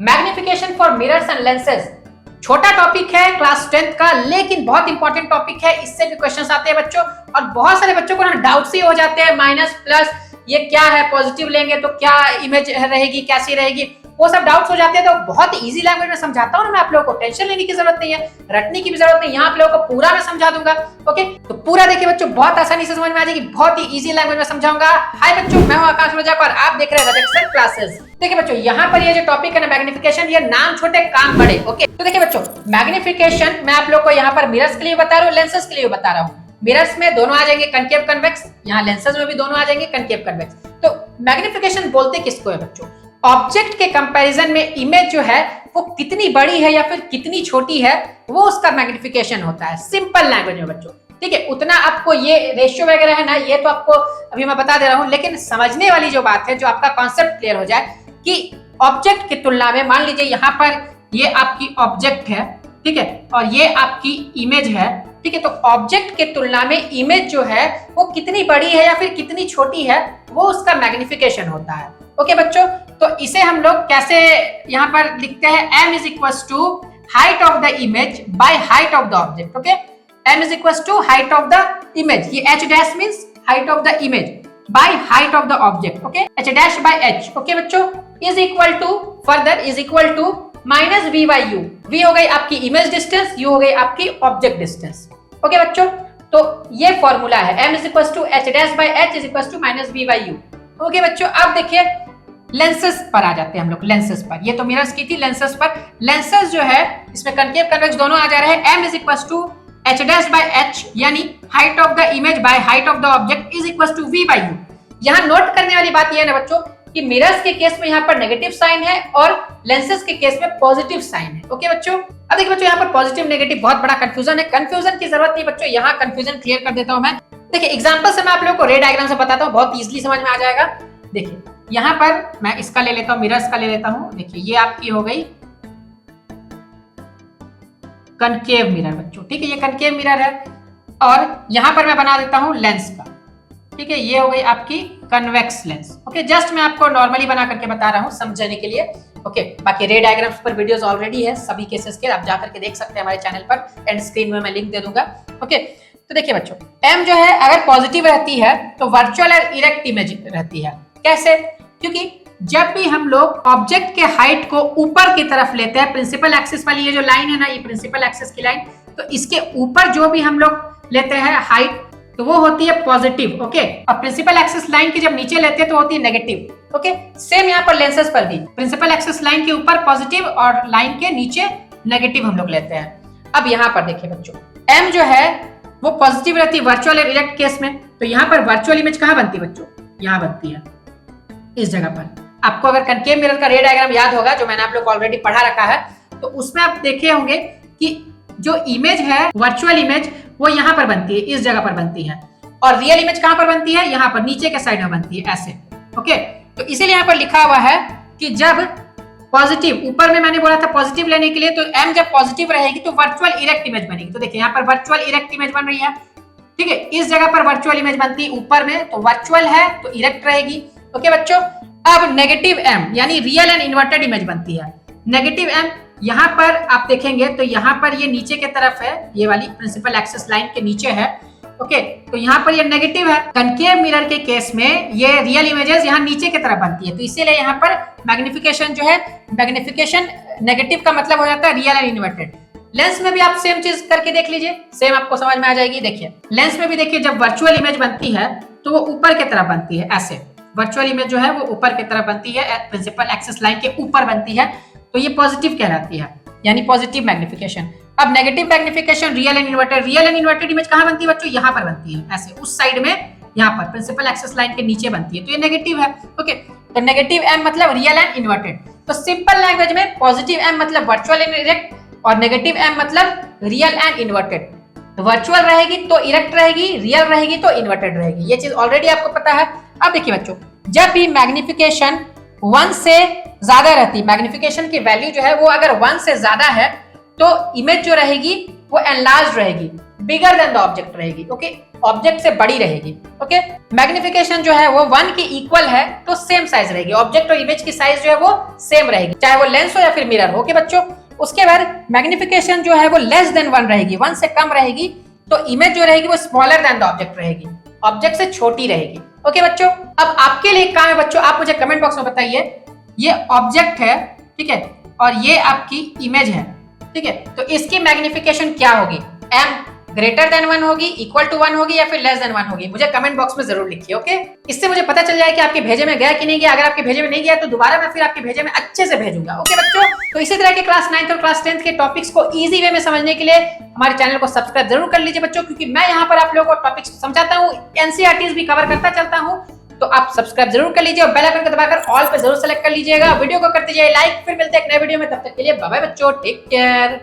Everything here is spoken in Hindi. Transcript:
Magnification for mirrors and lenses. छोटा टॉपिक है क्लास 10th का, लेकिन बहुत इंपॉर्टेंट टॉपिक है। इससे भी क्वेश्चंस आते हैं बच्चों, और बहुत सारे बच्चों को ना डाउट ही हो जाते हैं, माइनस प्लस ये क्या है, पॉजिटिव लेंगे तो क्या इमेज रहेगी, कैसी रहेगी, वो सब डाउट्स हो जाते हैं। तो बहुत इजी लैंग्वेज में समझाता हूं ना मैं आप लोगों को, टेंशन लेने की जरूरत नहीं है, रटने की भी जरूरत नहीं, यहाँ आप लोगों को पूरा मैं समझा दूंगा। ओके, तो पूरा देखिए बच्चों, बहुत आसानी से समझ में आ जाएगी, बहुत ही इजी लैंग्वेज में समझाऊंगा। हाय बच्चों, मैं हूं आकाश रोजा और आप देख रहे हैं रजक क्लासेस। देखिए बच्चों, यहाँ पर ये जो टॉपिक है ना मैग्निफिकेशन, ये नाम छोटे काम बड़े। ओके, तो देखिए बच्चों, मैग्निफिकेशन मैं आप लोग को यहाँ पर मिरर्स के लिए बता रहा हूँ, लेंसेज के लिए बता रहा हूँ। मिरर्स में दोनों आ जाएंगे कनकेव कन्वेक्स, यहाँ लेंसेज में भी दोनों आ जाएंगे कनकेव कन्वेक्स। तो मैग्निफिकेशन बोलते किसको है बच्चों? ऑब्जेक्ट के कंपैरिजन में इमेज जो है वो कितनी बड़ी है या फिर कितनी छोटी है, वो उसका मैग्निफिकेशन होता है, सिंपल लैंग्वेज में बच्चों। ठीक है, उतना आपको ये रेशियो वगैरह है ना, ये तो आपको अभी मैं बता दे रहा हूं, लेकिन समझने वाली जो बात है, जो आपका कॉन्सेप्ट क्लियर हो जाए कि ऑब्जेक्ट की तुलना में, मान लीजिए यहाँ पर ये आपकी ऑब्जेक्ट है, ठीक है, और ये आपकी इमेज है, ठीक है, तो ऑब्जेक्ट के तुलना में इमेज जो है वो कितनी बड़ी है या फिर कितनी छोटी है, वो उसका मैग्निफिकेशन होता है। ओके बच्चों, तो इसे हम लोग कैसे यहाँ पर लिखते हैं? m is equals to height of the image by height of the object. Okay, m is equals to height of the image, ये h dash means height of the image by height of the object. Okay, h dash by h. Okay बच्चों, is equal to, further is equal to minus v by u. v हो गई आपकी इमेज डिस्टेंस, u हो गई आपकी ऑब्जेक्ट डिस्टेंस। ओके बच्चों, तो ये फॉर्मूला है, m is equals to h dash by h is equals to minus v by u. Okay बच्चों, अब देखिए लेंसेज पर आ जाते हैं हम लोग, लेंसेज पर। ये तो मिरर्स की थी, लेंसेज पर। लेंसेज जो है इसमें कनकेव कन्वेक्स दोनों आ जा रहे हैं। m is equals to h dash by h, यानी height of the image by height of the object is equals to v by u। यहाँ नोट करने वाली बात ये है ना बच्चों कि मिरर्स के केस में यहाँ पर नेगेटिव साइन है और लेंसेज के केस में पॉजिटिव साइन है। ओके बच्चों, अब देखिए बच्चों, यहाँ पर पॉजिटिव नेगेटिव बहुत बड़ा कंफ्यूजन है। कंफ्यूजन की जरूरत नहीं बच्चों, यहाँ कंफ्यूजन क्लियर कर देता हूँ मैं। देखिए एग्जांपल से मैं आप लोगों को रे डायग्राम से बताता हूँ, बहुत इजीली समझ में आ जाएगा। देखिए यहाँ पर मैं इसका ले लेता हूँ, मिरर्स का ले लेता हूँ। देखिए ये आपकी हो गई कनकेव मिरर बच्चों, ठीक है, ये कनकेव मिरर है, और यहाँ पर मैं बना देता हूँ लेंस का, ठीक है, ये हो गई आपकी कन्वेक्स लेंस। ओके, जस्ट मैं आपको नॉर्मली बना करके बता रहा हूँ समझने के लिए। ओके, बाकी रे डायग्राम्स पर वीडियोस ऑलरेडी है सभी केसेस के, आप जाकर के देख सकते हैं हमारे चैनल पर, एंड स्क्रीन में मैं लिंक दे दूंगा। ओके, तो देखिए बच्चों, m जो है अगर पॉजिटिव रहती है तो वर्चुअल और इरेक्ट इमेज रहती है। कैसे? क्योंकि जब भी हम लोग ऑब्जेक्ट के हाइट को ऊपर की तरफ लेते हैं, प्रिंसिपल एक्सिस वाली ये जो लाइन है ना, ये प्रिंसिपल एक्सिस की लाइन, तो इसके ऊपर जो भी हम लोग लेते हैं हाइट, तो वो होती है पॉजिटिव। ओके, और प्रिंसिपल एक्सिस लाइन की जब नीचे लेते हैं तो होती है नेगेटिव। ओके, सेम यहाँ पर लेंसेज पर भी प्रिंसिपल एक्सिस लाइन के ऊपर पॉजिटिव और लाइन के नीचे नेगेटिव हम लोग लेते हैं। अब यहाँ पर देखिए बच्चों, m जो है वो पॉजिटिव रहती है वर्चुअल और इरेक्ट केस में, तो यहाँ पर वर्चुअल इमेज कहाँ बनती है बच्चों? यहाँ बनती है, इस जगह पर। आपको अगर कनकेव मिरर का रे डायग्राम याद होगा, जो मैंने आप लोग को ऑलरेडी पढ़ा रखा है, तो उसमें आप देखे होंगे कि जो इमेज है वर्चुअल इमेज वो यहाँ पर बनती है, इस जगह पर बनती है, और रियल इमेज कहाँ पर बनती है? यहाँ पर नीचे के साइड में बनती है, ऐसे। ओके, तो इसीलिए यहाँ पर लिखा हुआ है कि जब पॉजिटिव, ऊपर में मैंने बोला था पॉजिटिव लेने के लिए, तो m जब पॉजिटिव रहेगी तो वर्चुअल इरेक्ट इमेज बनेगी। तो देखिए यहाँ पर वर्चुअल इरेक्ट इमेज बन रही है, ठीक है, इस जगह पर वर्चुअल इमेज बनती है ऊपर में, तो वर्चुअल है तो इरेक्ट रहेगी। ओके बच्चों, अब नेगेटिव m यानी रियल एंड इन्वर्टेड इमेज बनती है। नेगेटिव m यहाँ पर आप देखेंगे तो यहाँ पर ये नीचे के तरफ है, ये वाली प्रिंसिपल एक्सिस लाइन के नीचे है। ओके, तो यहाँ पर ये नेगेटिव है। कनकेव मिरर के केस में ये रियल इमेजेस यहाँ नीचे की तरफ बनती है, तो इसीलिए यहाँ पर मैग्निफिकेशन जो है, मैग्निफिकेशन नेगेटिव का मतलब हो जाता है रियल एंड इन्वर्टेड। लेंस में भी आप सेम चीज करके देख लीजिए, सेम आपको समझ में आ जाएगी। देखिए लेंस में भी देखिए, जब वर्चुअल इमेज बनती है तो वो ऊपर की तरफ बनती है, ऐसे। वर्चुअल इमेज जो है वो ऊपर की तरफ बनती है, प्रिंसिपल एक्सिस लाइन के ऊपर बनती है, तो ये पॉजिटिव कहलाती है, यानी पॉजिटिव मैग्निफिकेशन। अब negative magnification real and inverted, real and inverted image कहाँ बनती है बच्चों? यहाँ पर बनती है, ऐसे उस साइड में, यहाँ पर प्रिंसिपल एक्सिस लाइन के नीचे बनती है, तो ये नेगेटिव है। ओके, तो नेगेटिव m मतलब रियल एंड इन्वर्टेड। तो सिंपल लैंग्वेज में पॉजिटिव m मतलब वर्चुअल एंड इरेक्ट, और नेगेटिव m मतलब रियल एंड इन्वर्टेड। तो वर्चुअल रहेगी तो इरेक्ट रहेगी, रियल रहेगी तो इन्वर्टेड रहेगी, ये चीज ऑलरेडी आपको पता है। अब देखिए बच्चों, जब भी मैग्निफिकेशन 1 से ज्यादा रहती है, मैग्निफिकेशन की वैल्यू जो है वो अगर 1 से ज्यादा है, तो इमेज जो रहेगी वो एनलार्ज रहेगी, बिगर देन द ऑब्जेक्ट रहेगी। ओके, ऑब्जेक्ट से बड़ी रहेगी। ओके, मैग्निफिकेशन जो है वो 1 के इक्वल है तो सेम साइज रहेगी। ऑब्जेक्ट और इमेज की साइज जो है वो सेम रहेगी, चाहे वो लेंस हो या फिर मिरर हो। ओके बच्चों, उसके बाद मैग्निफिकेशन जो है वो लेस देन 1 रहेगी, 1 से कम रहेगी तो इमेज जो रहेगी वो स्मॉलर देन द ऑब्जेक्ट रहेगी, ऑब्जेक्ट से छोटी रहेगी। ओके बच्चों, अब आपके लिए काम है बच्चों, आप मुझे कमेंट बॉक्स में बताइए, ये ऑब्जेक्ट है, ठीक है, और ये आपकी इमेज है, ठीक है, तो इसकी मैग्निफिकेशन क्या होगी? m ग्रेटर देन 1 होगी, इक्वल टू 1 होगी या फिर लेस देन 1 होगी? मुझे कमेंट बॉक्स में जरूर लिखिए। ओके, इससे मुझे पता चल जाए कि आपके भेजे में गया कि नहीं गया। अगर आपके भेजे में नहीं गया तो दोबारा मैं फिर आपके भेजे में अच्छे से भेजूंगा। ओके बच्चों, तो इसी तरह के क्लास 9th और क्लास 10th के टॉपिक्स को इजी वे में समझने के लिए हमारे चैनल को सब्सक्राइब जरूर कर लीजिए बच्चों, क्योंकि मैं यहाँ पर आप लोगों को टॉपिक्स समझाता हूँ, एनसीईआरटीज भी कवर करता चलता हूँ। तो आप सब्सक्राइब जरूर कर लीजिए और बेल आइकन को दबाकर ऑल पे जरूर सेलेक्ट कर लीजिएगा। वीडियो को कर दीजिए लाइक। फिर मिलते हैं एक नए वीडियो में, तब तक के लिए बाय बाय बच्चों, टेक केयर।